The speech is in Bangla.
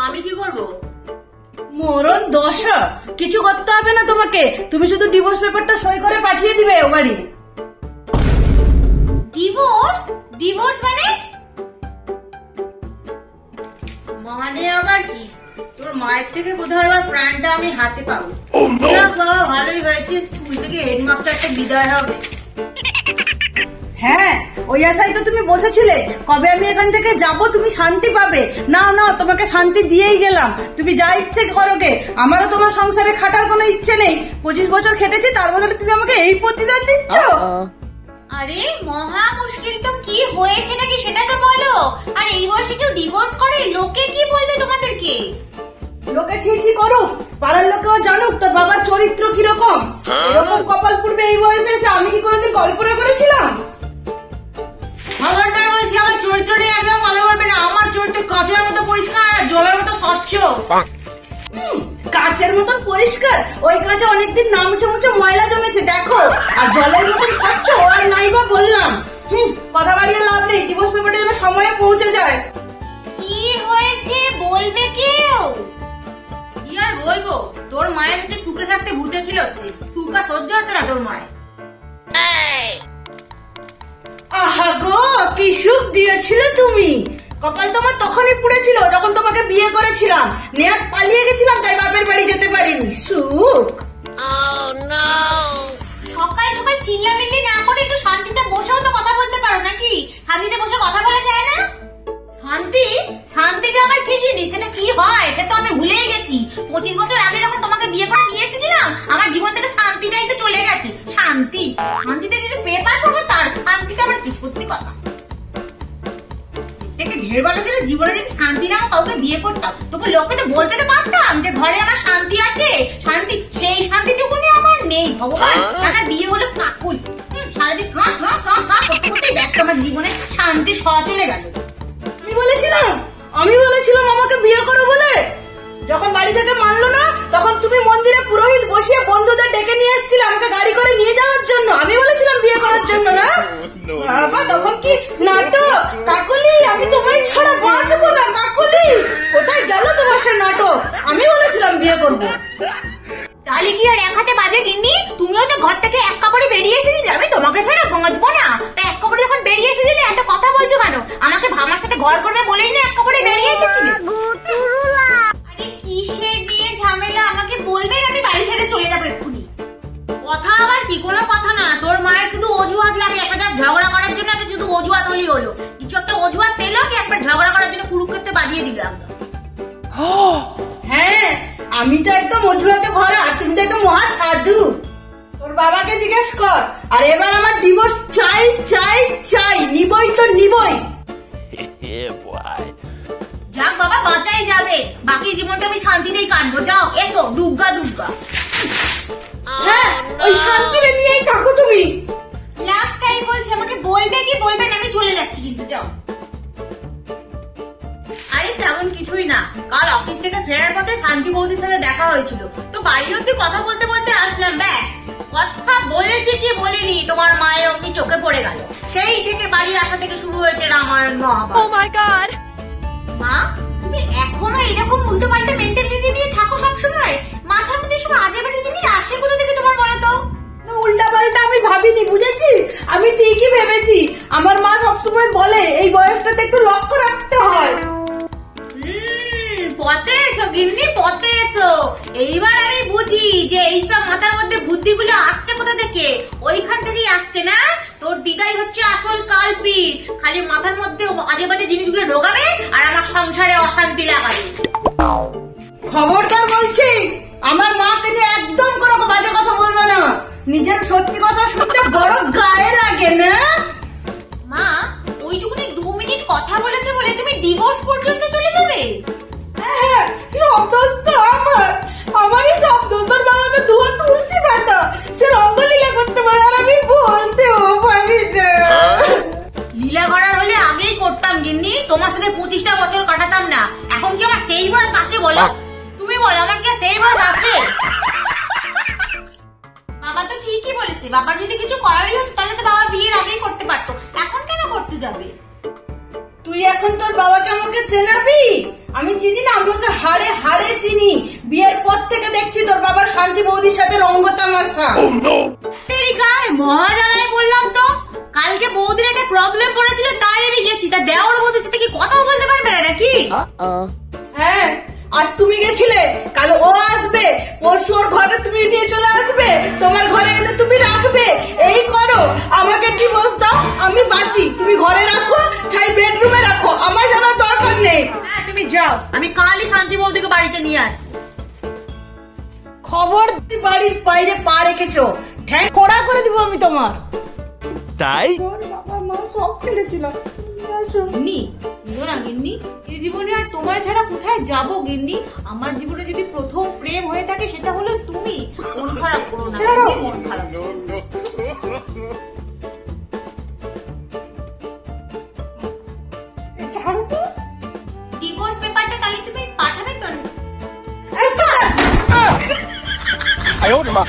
আমি কি করব? মরণ দশা, কিছু করতে হবে না তোমাকে, তুমি শুধু ডিভোর্স পেপারটা সই করে পাঠিয়ে দিবে ও বাড়ি। ডিভোর্স? ডিভোর্স মানে? মানে আবার কি? তোর মায়ের থেকে বোধহয় এবার প্রাণটা আমি হাতে পাবো। বাবা ভালোই হয়েছে, স্কুল থেকে হেডমাস্টারটা বিদায় হবে। হ্যাঁ, ওই আশাই তো তুমি বসেছিলে, কবে আমি এখান থেকে যাব তুমি শান্তি পাবে। না না, তোমাকে শান্তি দিয়েই গেলাম, তুমি যা ইচ্ছে করো গে, আমারও তোমার সংসারে খাটার কোনো ইচ্ছে নেই। 25 বছর খেটেছি, তার বদলে তুমি আমাকে এই প্রতিদান দিচ্ছ। আরে মহা মুশকিল তো, কি হয়েছে নাকি সেটা তো বলো। আর এই বয়সে কেউ ডিভোর্স করে, লোকে কি বলবে তোমাদেরকে? লোকে ছি করুক, পাড়ার লোকেও জানুক তোর বাবার চরিত্র কিরকম। এরকম কপাল পূর্বে এই বয়সে এসে আমি কি কোনোদিন কল্পনা করেছিলাম? খবরদার বলছি, আমার চরিত্র নিয়ে একদম ভালো বলবে না। আমার চরিত্র কাঁচের মতো পরিষ্কার, জলের মতো স্বচ্ছ। কাঁচের মতন পরিষ্কার? ওই কাঁচে অনেকদিন না মুছে মুছে ময়লা জমেছে দেখো। আর জলের মতন স্বচ্ছ আর নাই বা বললাম। কথা বাড়িয়ে লাভ নেই, ডিভোর্স পেপারটা যেন সময়ে পৌঁছে যায়। কি হয়েছে বলবে কেউ? কি আর বলবো, তোর মায়ের কাছে সুখে থাকতে ভূতে কি হচ্ছে, সুখ আর সহ্য হচ্ছে না তোর মায়ের। আহা গো, কি সুখ দিয়েছিল তুমি। কপাল তোমার তখনই পুড়েছিল যখন তোমাকে বিয়ে করেছিলাম, নেহাত পালিয়ে গেছিলাম তাই বাপের বাড়ি যেতে পারিনি। সুখ। সকাল সকাল চিল্লামিল্লি না করে একটু শান্তিতে বসেও তো কথা বলতে পারো নাকি? শান্তিতে বসে কথা বলা যায় না? শান্তি? শান্তিটা আবার কি জিনিস, সেটা কি হয় সে তো আমি ভুলেই গেছি। 25 বছর আগে যখন তোমাকে বিয়ে করে নিয়ে এসেছিলাম, আমার জীবন থেকে শান্তিটাই তো চলে গেছে। শান্তি? শান্তিতে যদি পেপার পড়বো তার শান্তিটা আবার কি? সত্যি কথা, দেখে ঢের ভালো ছিল। জীবনে যদি শান্তি না কাউকে বিয়ে করতাম, তবু লোকে তো বলতে তো পারতাম যে ঘরে আমার শান্তি আছে। শান্তি, সেই শান্তিটুকুনি আমার নেই ভগবান। তারা বিয়ে হলো কাকুল, সারাদিন কাঁ কাঁ কাঁ কাঁ করতে করতে ব্যস্ত, আমার জীবনে শান্তি সহ চলে গেল। আমি বলেছিলাম আমাকে বিয়ে করো বলে। যখন বাড়ি থেকে মানলো না, তখন তুমি মন্দিরে পুরোহিত বসিয়ে বন্ধুদের ডেকে নিয়ে এসেছিলে আমাকে গাড়ি করে নিয়ে যাওয়ার জন্য। আমি বলেছিলাম বিয়ে করার জন্য না? বাবা তখন কি নাটক। কাকুলি, আমি তোমায় ছাড়া বাঁচবো না। কাকুলি, কোথায় গেল তোমার সে নাটক? আমি বলেছিলাম বিয়ে করবো। তাহলে কি আর এক হাতে বাজে গিন্নি? তুমিও তো ঘর থেকে এক কাপড়ে বেরিয়ে এসেছিলে, আমি তোমাকে ছাড়া বাঁচবো না। তা এক কাপড়ে যখন বেরিয়ে এসেছিলে এত কথা বলছো কেন? আমাকে আমার সাথে ঘর করবে বলেই না এক কাপড়ে বেরিয়ে এসেছিলে। আরে কিসের নিয়ে ঝামেলা আমাকে বলবেন, আমি বাড়ি ছেড়ে চলে যাবো এক্ষুনি। কথা আবার কি? কোনো কথা না, তোর মায়ের শুধু অজুহাত লাগে। একটা ঝগড়া করার জন্য একটা শুধু অজুহাত হলেই হলো। কিছু একটা অজুহাত পেলো কি একবার ঝগড়া করার জন্য কুরুক্ষেত্রে বাজিয়ে দিল একদম। হ্যাঁ, আমি তো একদম অজুহাতে ভরা, তুমি তো একদম মহা সাধু। তোর বাবাকে জিজ্ঞেস কর। আর এবার আমার ডিভোর্স চাই চাই চাই, নিবই তো নিবই। যাক বাবা, বাঁচাই যাবে, বাকি জীবনটা আমি শান্তিতেই কাটবো। যাও এসো, দুর্গা দুর্গা। হ্যাঁ, ওই শান্তিরে নিয়েই থাকো তুমি। লাস্ট টাইম বলছি, আমাকে বলবে কি বলবেন, আমি চলে যাচ্ছি কিন্তু। যাও। আরে তেমন কিছুই না, কাল অফিস থেকে ফেরার পথে শান্তি বৌদির সাথে দেখা হয়েছিল, তো বাড়ি অব্দি কথা বলতে বলতে আসলাম, ব্যাস। কথা বলেছে কি বলিনি, তোমার মায়ের অমনি চোখে পড়ে গেল। সেই থেকে বাড়ি আসা থেকে শুরু হয়েছে Ramayana Mahabharata. Oh my God! মা, তুমি এখনো এরকম উল্টো পাল্টা মেন্টালিটি নিয়ে থাকো সবসময়? মাথার মধ্যে সব আজে বাজে জিনিস আসে কোথা থেকে তোমার বলো তো? উল্টা পাল্টা আমি ভাবিনি, বুঝেছি? আমি ঠিকই ভেবেছি। আমার মা সবসময় বলে এই বয়সটাতে একটু লক্ষ্য রাখতে হয়। পথে এসো গিন্নি, পথে এসো। এইবার আমি বুঝি যে এইসব মাথার মধ্যে বুদ্ধিগুলো আসছে কোথা থেকে। ওইখান থেকেই আসছে না? তোর দিদাই হচ্ছে আসল কালপিট। খালি মাথার মধ্যে আজে বাজে জিনিসগুলো ঢোকাবে আর আমার সংসারে অশান্তি লাগাবে। খবরদার বলছি, আমার মাকে নিয়ে একদম কোনো বাজে কথা বলবে না। নিজের সত্যি কথা শুনতে বড় গায়ে লাগে না? মা, ওইটুকুনি 2 মিনিট কথা বলেছে বলে তুমি ডিভোর্স পর্যন্ত চলে যাবে? হ্যাঁ, আমারই সব তোর বাবা তো দুয়া তুলসী পাতা, সে রঙ্গলীলা করতে পারে আর আমি বলতেও পারি না। লীলা করার হলে আগেই করতাম গিন্নি, তোমার সাথে 25টা বছর কাটাতাম না। এখন কি আমার সেই বয়স আছে বলো? তুমি বলো, আমার কি সেই বয়স আছে? বাবা তো ঠিকই বলেছে, বাবার যদি কিছু করারই হতো তাহলে তো বাবা বিয়ের আগেই করতে পারতো, এখন কেন করতে যাবে? তুই এখন তোর বাবাকে আমাকে চেনাবি? আমি চিনি না, আমি ওকে হাড়ে হাড়ে চিনি। বিয়ের পর থেকে দেখছি তোর বাবার শান্তি বৌদির সাথে রঙ্গ তামাশা। তেরি গায়ে মহাজানায় বললাম তো, কালকে বৌদির একটা প্রবলেম পড়েছিল তাই আমি গেছি। তা দেওর বৌদির সাথে কি কথাও বলতে পারবে না নাকি? হ্যাঁ, আজ তুমি গেছিলে, কাল ও আসবে, পরশু ওর ঘরে তুমি নিয়ে চলে আসবে, তোমার ঘরে এনে তুমি রাখবে। এই করো, আমাকে ডিভোর্স দাও, আমি বাঁচি। তুমি ঘরে রাখো, চাই বেডরুমে রাখো, আমার জানার দরকার নেই। হ্যাঁ তুমি যাও, আমি কালই শান্তি বৌদিকে বাড়িতে নিয়ে আসবো। খবর বাড়ির বাইরে পা রেখেছো, ঠ্যাং খোড়া করে দিব আমি তোমার। তাই বাবা মা সব ফেলেছিলাম। গিন্নি না গিন্নি, এই জীবনে আর তোমায় ছাড়া কোথায় যাবো গিন্নি? আমার জীবনে যদি প্রথম প্রেম হয়ে থাকে সেটা হলো তুমি। মন খারাপ করো না গিন্নি, মন খারাপ করো না। ছাড়ো তো। ডিভোর্স পেপারটা তাহলে তুমি পাঠাবে তো? আয় ওরে মা